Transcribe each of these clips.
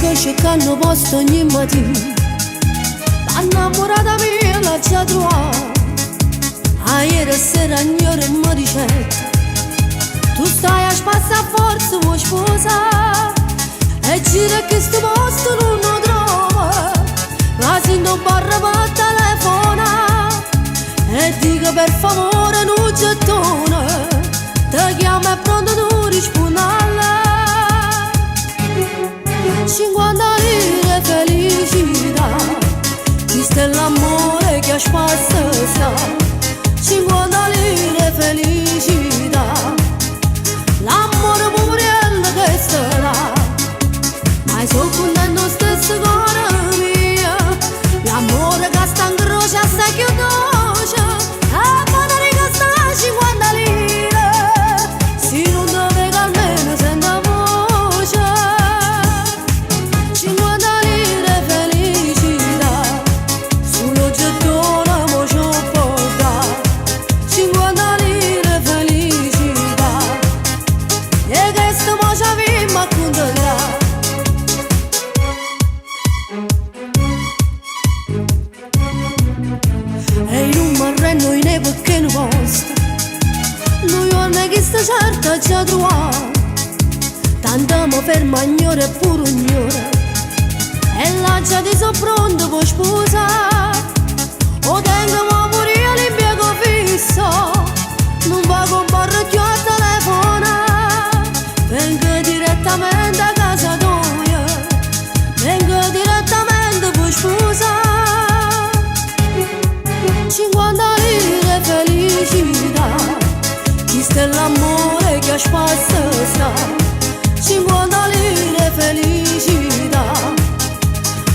Che cercano posto ogni mattino, innamorata mia la già trovata. A ieri sera ignore e mi dice: tu stai a spassare a forza, vuoi sposare? E gira che sto posto non lo trova, ma se non parla per telefona. E dico per favore non gettona, ti chiama e pronto tu rispondi a lei. 50 lire felicità, questo è l'amore che spazza. 50 lire felicità, l'amore pure che sarà. Ma sono contento stesso cuore mio, l'amore che sta in croce assai più dolce. E padre che sta 50 lire, se non dove almeno senta voce. 50 lire felicità, sullo gettone mo ci può dare. 50 lire felicità, e questo mo ci avviamo a contare. E in un marreno in epoca che non posta, noi non è che sta certa già trovata. Tanto mi ferma ignora e pure ignora, e là già ti so pronto per sposare. O tengo pure io l'impiego fisso, non va con barra più a telefono. Vengo direttamente a casa tua, vengo direttamente per sposare. 50 lire felicità, questo è l'amore che spazza. 50 lire felicità,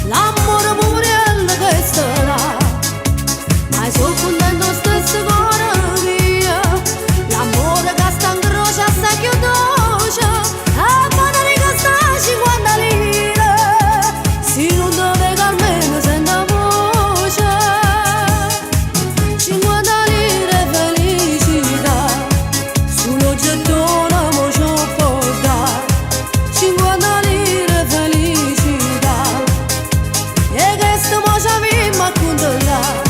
l'amore pure che sarà. Ma sono contento stesso cuore mio, l'amore che sta in croce assai più dolce. E padre che sta 50 lire, se non dove almeno senta voce. 50 lire felicità, sullo gettone mo ci può dare. 50 lire felicità, e questo mo ci avviamo a contare.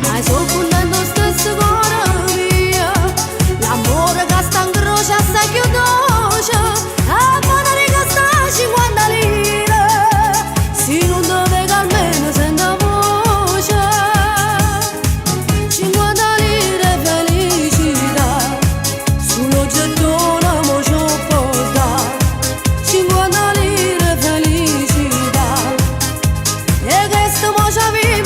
Ma sono contento stesso cuore mio, l'amore che sta in croce assai più dolce. E padre che sta 50 lire, se non dove almeno senta voce. 50 lire felicità, sullo gettone mo ci può dare. 50 lire felicità, e questo mo ci avviamo